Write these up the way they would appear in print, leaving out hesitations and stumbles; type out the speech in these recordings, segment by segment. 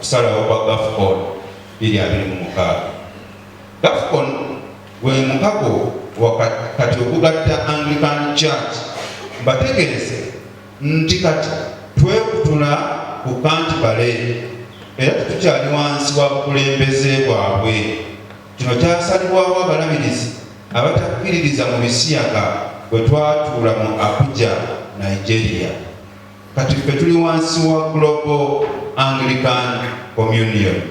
kusalawo kwa GAFCON 2026. GAFCON gwe mukago wakati okugatta Anglican Church. Mbategeeze nti kati twekutula ku Canterbury era tukyali wansi wa bukulembeze bwabwe. Kino kyasalibwawo abalabirizi abatakkiririza mu bisiyaga bwe twatuula mu Abuja, Nigeria. Kati ffe tuli wansi wa Global Anglican Communion.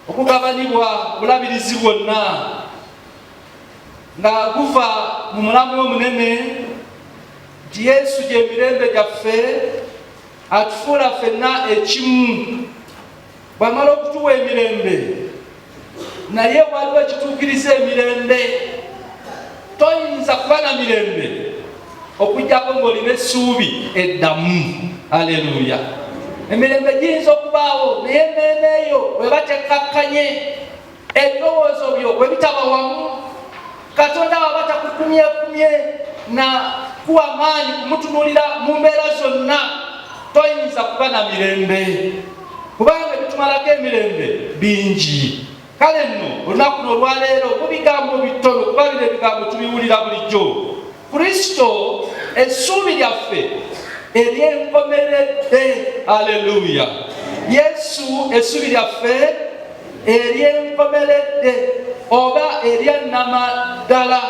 Okugabanibwa bulabirizi bwonna nga guva mu mulamu omunene nti Yesu gy'emirembe gyaffe atufuula ffenna ekimu. Bw'amala okutuwa emirembe naye waliwo ekituukiriza emirembe. Toyinza kuba na mirembe okujjako ng'olina essuubi eddamu. Haleluya. Emirembe giyinza okubaawo naye emmeeme eyo bwe batekkakkanye ebirowoozo byo bwe bitaba wamu, Katonda aba takukumyekumye na kuwa maanyi kumutunuulira mu mbeera zonna, toyinza kuba na mirembe kubanga bitumalako emirembe bingi. Kale nno olunaku luno olwaleero mu bigambo bitono kuba bino ebigambo tubiwulira bulijjo. Kristo essuubi lyaffe ery'enkomeredde. Haleluya. Yesu essuubi lyaffe ery'enkomeredde oba eryannamaddala.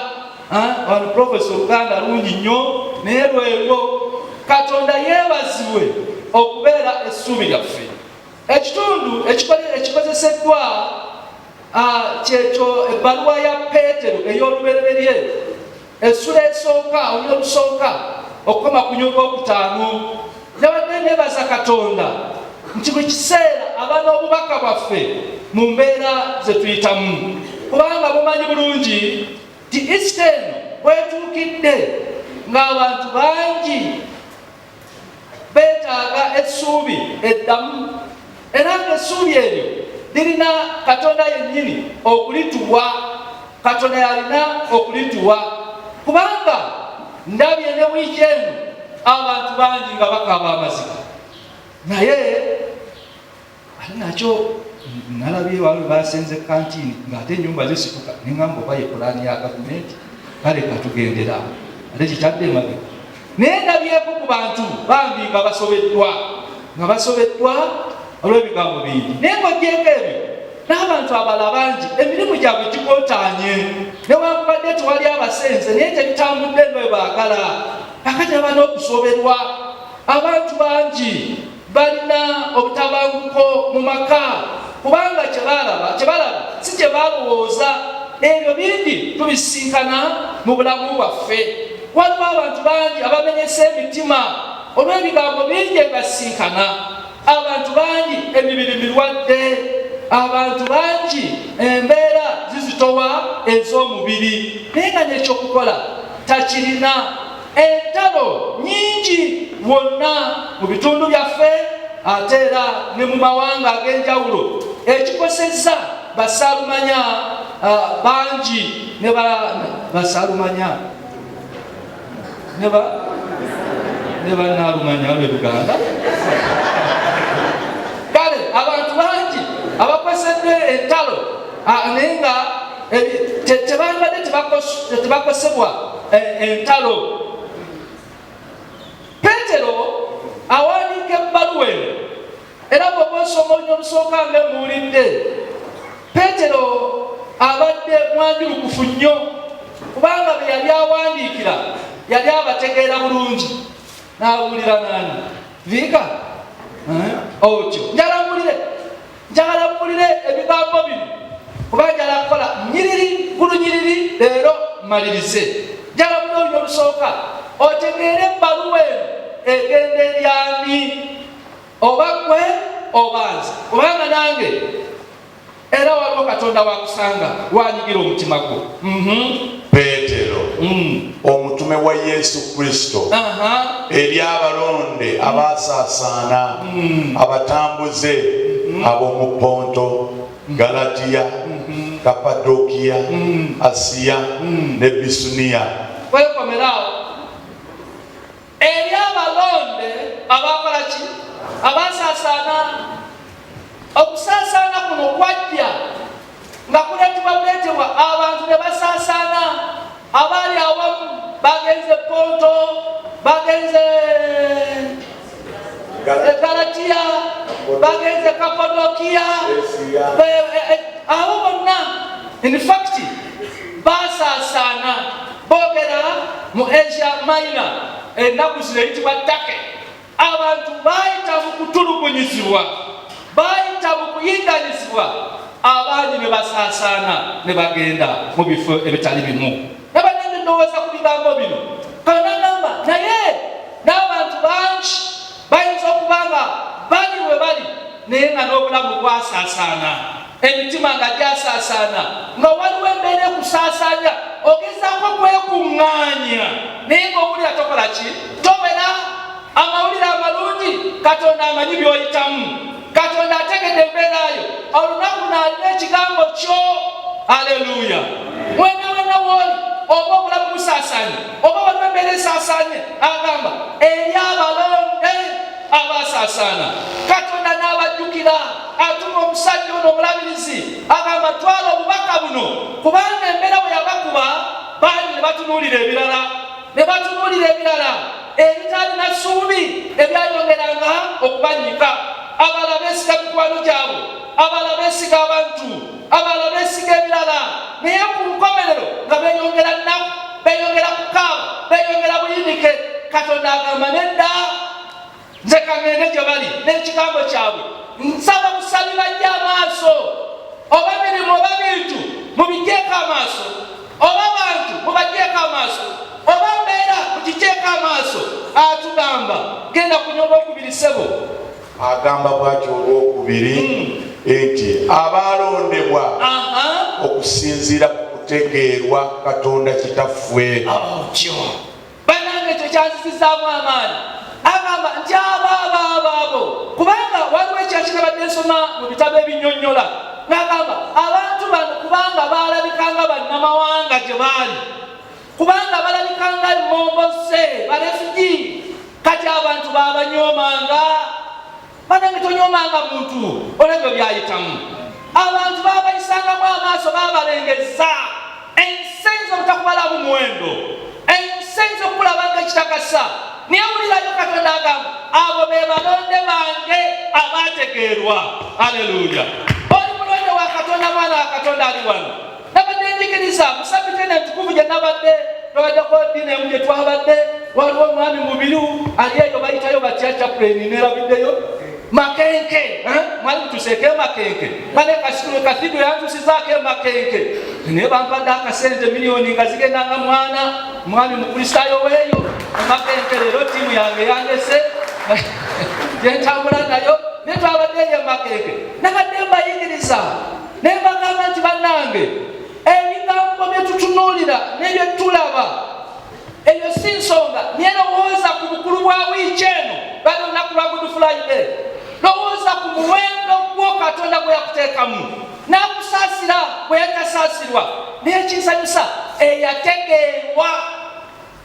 Wano Profesa Oluganda lungi nnyo naye lwelwo. Katonda yeebazibwe okubeera essuubi lyaffe. Ekitundu ekikozeseddwa kyekyo ebbaluwa ya Peetero ey'olubereberye essula esooka olusoka okukoma ku nnyonyi okutaano. Nabadde neebaza Katonda nti buli kiseera aba n'obubaka bwaffe mu mbeera ze tuyitamu, kubanga bumanyi bulungi nti Isiteeno bwetuukidde ng'abantu bangi beetaaga essuubi eddamu, era ng'essuubi eryo lirina Katonda yennyini okulituwa. Katonda yalina okulituwa kubanga ndabye ne wiiki eno abantu bangi nga bakaaba amaziga, naye ali nakyo nalabye waliwo basenze kantini ng'ate ennyumba zisituka neŋŋamba oba ye pulaani ya gavumenti, kale katugendera ate kikyadde emabega. Naye ndabyeko ku bantu bambi nga basobeddwa olw'ebigambo bingi. Naye ng'ogyeko ebyo n'abantu abala bangi emirimu gyabwe gikootaanye, newankubadde tewali abasenze naye tebitambudde nga bwe baagala. Kakati aba n'okusoberwa. Abantu bangi balina obutabanguko mu maka kubanga kyebalaba si kye balowooza. Ebyo bingi tubisinkana mu bulamu bwaffe. Waliwo abantu bangi abamenyesa emitima olw'ebigambo bingi ebibasinkana. Abantu bangi emibiri mirwadde. Abantu bangi embeera zizitowa ez'omubiri naye nga n'ekyokukola takirina. Entalo nyingi wonna mu bitundu byaffe ate era ne mu mawanga ag'enjawulo. Ekikosezza basaalumanya bangi ne basaalumanya ne bannaalumanya lwe Luganda abakwesedde entalo naye nga tebaalibadde tebakosebwa entalo. Peetero awandiika ebbaluwa eno era bw'oba osoma olunya olusooka ng'emuwulidde, Peetero abadde mwanjulukufu nnyo kubanga be yali awandiikira yali abategeera bulungi n'awulira nani viika otyo njagala mpulire ebigambo bino kuba njala kukola nyiriri bulunyiriri leero malirize. Njala muno olunya olusooka otegeere ebbaluwa eno egenda eryani, oba gwe oba nze, kubanga nange era waliwo Katonda wakusanga wanyigira omutima gwo. Peetero omutume wa Yesu Kristo eri abalonde abasaasaana abatambuze ab'omu Ponto, Galatiya, Kapadokiya, Asiya ne Bisuniya. Kwekomerawo eri abalonde abakola ki? Abasaasaana. Okusaasaana kuno kwajja nga kuleetebwa abantu ne basaasaana abaali awamu bagenze Ponto, bagenze Galatiya, bagenze Kapadokiya, abo bonna in fact basaasaana boogera mu Asia Minor, ennaku zino eyitibwa Turkey. Abantu baayita mu kutulugunyizibwa, baayita mu kuyinganyizibwa, abangi ne basaasaana ne bagenda mu bifo ebitali bimu. Nabadde ndowooza ku bigambo bino kanagamba naye n'abantu bangi bayinza okuba nga bali we bali naye nga n'obulamu bwasaasaana, emitima nga gyasaasaana, nga waliwo embeera ekusaasaanya, ogezaako kwekuŋŋaanya naye ng'owulira tokola ki? Towera. Amawulire amalungi Katonda amanyi by'oyitamu, Katonda ategedde embeerayo, olunaku naalina ekigambo kyo. Aleluya. Wena wooli oba obulamu busaasaanye oba waliwo embeera esaasaanye, agamba eri abalonde abasaasaana. Katonda n'abajjukira, atuma omusajja ono omulabirizi, agamba twala obubaka buno, kubanga embeera bwe yabakuba bangi ne batunuulira ebirala ebitalina ssuubi ebyayongeranga okubanyika. Abalala beesiga mikwano gyabwe, abalala beesiga abantu, abalala beesiga ebirala, naye ku nkomerero nga beeyongera nnaku, beeyongera kukaaba, beeyongera buyinike. Katonda agamba nedda, nze kangende gye bali n'ekigambo kyabwe. Nsaba busabira nnyo amaaso, oba mirimu oba bintu mubigyeeko amaaso, oba bantu mubagyeeko amaaso, oba mbeera mugigyeeko amaaso. Atugamba genda kunyoba okubiri ssebo. Agamba bw'atyo olwokubiri nti abalondebwa okusinziira ku kutegeerwa Katonda Kitaffe. Otyo banange ekyo kyanzizizaamu amaanyi. Agamba nti abo kubanga waliwo ekyakirabadde nsoma mu bitabo ebinnyonnyola, n'agamba abantu bano kubanga baalabikanga bannamawanga gye baali, kubanga balabikanga emombose barefugi, kati abantu babanyoomanga. Banange tonyoomanga muntu olw'ebyo byayitamu. Abantu baabayisangamu amaaso, baabalengeza ensi eyinza obutakubalamu muwendo, ensi eyinza okulabanga ekitakasa. Naye wulirayo Katonda agamba abo be balonde bange abaategeerwa. Aleluya. Oli mulonde wa Katonda, mwana wa Katonda ali wano. Nabadde njigiriza musabite n'entukuvu gye nabadde twabaddeko ddiini emu gye twabadde, waliwo omwami mubiru ali eyo bayitayo batya chaplain, neerabiddeyo Makenke, mwali tuseeke Makenke, bane kathidu yantusizaako Makenke, naye bampadde akasente miliyoni nga zigendanga mwami mukristaayo weeyo Makenke. Leero ttiimu yange yandese gyentambula nayo, naye twabadde eyo Makenke. Nabadde mbayigiriza naye bagamba nti bannange ebigambo bye tutunuulira n'ebye tulaba eyo si nsonga, naye lowooza ku bukulu bwa wiiki eno, bali olunaku lwa Good Friday. Lowooza ku muwendo gwo Katonda gwe yakuteekamu, n'akusaasira bwe yatasaasirwa. Naye ekinsanyusa eyategeerwa,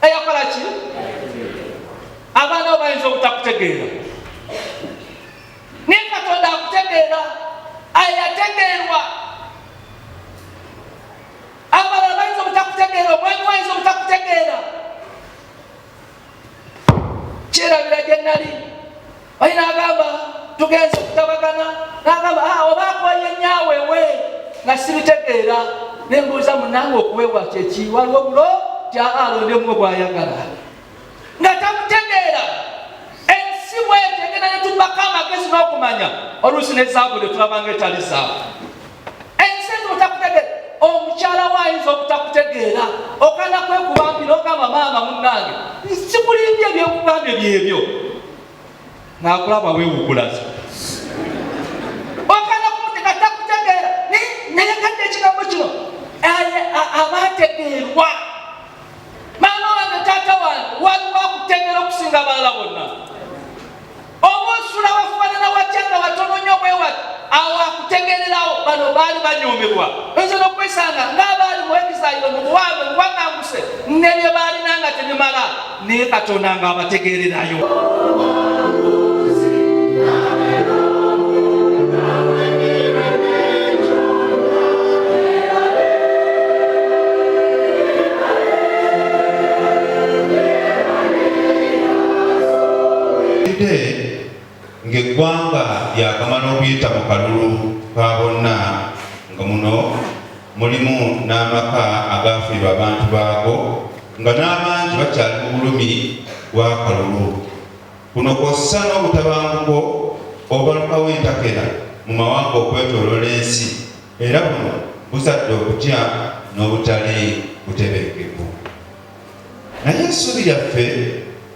eyakola ki? Abaana bo bayinza obutakutegeera, naye Katonda akutegeera. tugenze kutabagana n'agamba obaakoye nyaawe we nga sibitegeera nembuuza munange okuweebwa kyeki waliwo bulo tyaalondemu bwayagala nga tamutegeera. Ensi bwetyo egenda netubako amagezi n'okumanya oluusi nezaabu netulabanga etali zaabu. Ensi ezo otakutegeera, omukyala waayinza obutakutegeera okana kwekubambira ogamba maama munnange sikulimbye ebyokugambye byebyo n'akulaba weewugulazo okana kumuteka takutegeera nayagadde ekigambo kino abategeerwa. Maama wange taata wange waliwo akutegeera okusinga abalala bonna. Oba osula wafaanana watya nga watono nnyo bwewati awo akutegeererawo bano baali banyoomebwa. Oyinza n'okwesanga ng'abaali mu exile mu buwange bwanganguse nebye baalina nga tebimala naye Katonda ng'abategeererayo. Ng'eggwanga lyakamala okuyita mu kalulu ka bonna nga muno mulimu n'amaka agaafiirwa abantu baago nga n'abangi bakyali mu bulumi bwa kalulu. Kuno kw'ossa n'obutabanguko obalukawo entakera mu mawanga okwetooloola ensi, era buno buzadde okutya n'obutali butebenkevu. Naye essuubi lyaffe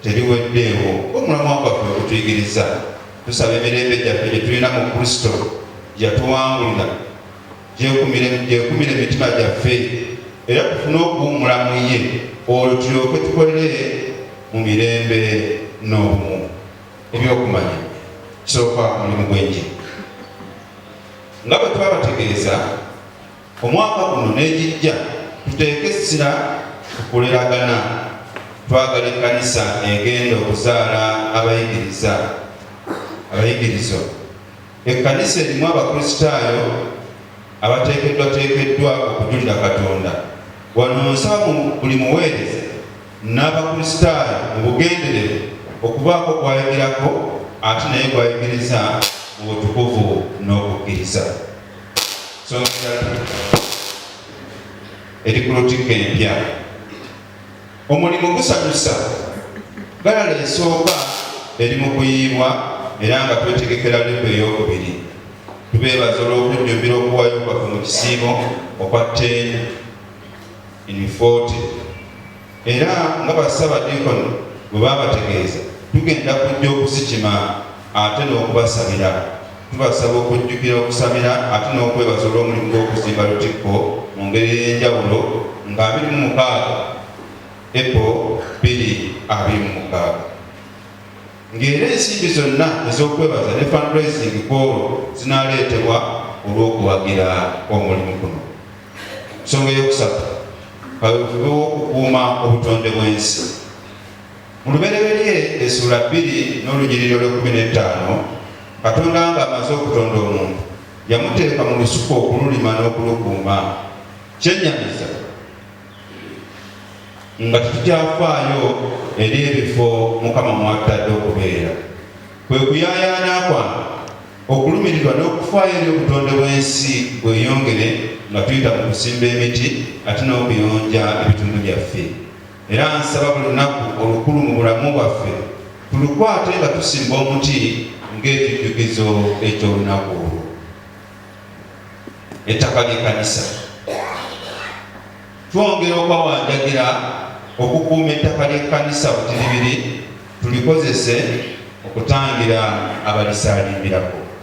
teriweddeewo omulamwa gwaffe okutuyigiriza. Tusaba emirembe gyaffe gye tulina mu Kristo gyatuwangulira gyekumira emitima gyaffe era tufune okuwummula mu ye, olwo tulyoke tukolere mu mirembe n'obumu. Ebyokumanya kisooka mulimu gw'enjiri. Nga bwe twabategeeza, omwaka guno n'egijja tuteeke essira okuleragana, twagala ekkanisa egenda okuzaala abayigiriza. Ekkanisa erimu abakristaayo abateekeddwateekeddwa okujulira Katonda. Wano nsaba buli muweereza n'abakristaayo mu bugenderevu okubaako kwayigirako ate naye kwayigiriza mu butukuvu n'okukkiriza. So erikulotika empya omulimu gusanyusa. Galala esooka eri mu kuyiibwa era nga twetegekera lebo ey'okubiri. Tubeebaza olw'okujjumbira okuwaayo kwaffe mu kisiimo okwa 10/40 era nga bassabadiikoni bwe baabategeeza tugenda kujja okusikima ate n'okubasabira. Tubasaba okujjukira okusabira ate n'okwebaza olw'omulimu gw'okuzimba Lutikko mu ngeri ey'enjawulo nga 26 April 2026. Ng'era ensimbi zonna ez'okwebaza ne fundraising call zinaaleetebwa olw'okuwagira omulimu guno. Nsonga eyokusatu, kaweefube w'okukuuma obutonde bw'ensi. Mu lubereberye essula 2 n'olugiriro lw'15, Katonda ng'amaze okutonda omuntu yamuteeka mu lusuku okululima n'okulukuuma. Kyennyamiza nga tetukyafaayo eri ebifo Mukama mwatadde okubeera. Kwe kuyaayaana kwange okulumirirwa n'okufaayo eri obutonde bw'ensi bweyongere nga tuyita mu kusimba emiti ate n'okuyonja ebitundu byaffe. Era nsaba buli lunaku olukulu mu bulamu bwaffe tulukwate nga tusimba omuti ng'ekijjukizo eky'olunaku olwo. Ettaka ly'ekkanisa twongera okwawanjagira okukuuma ettaka ly'ekkanisa butiribiri tulikozese okutangira abalisalimbirako.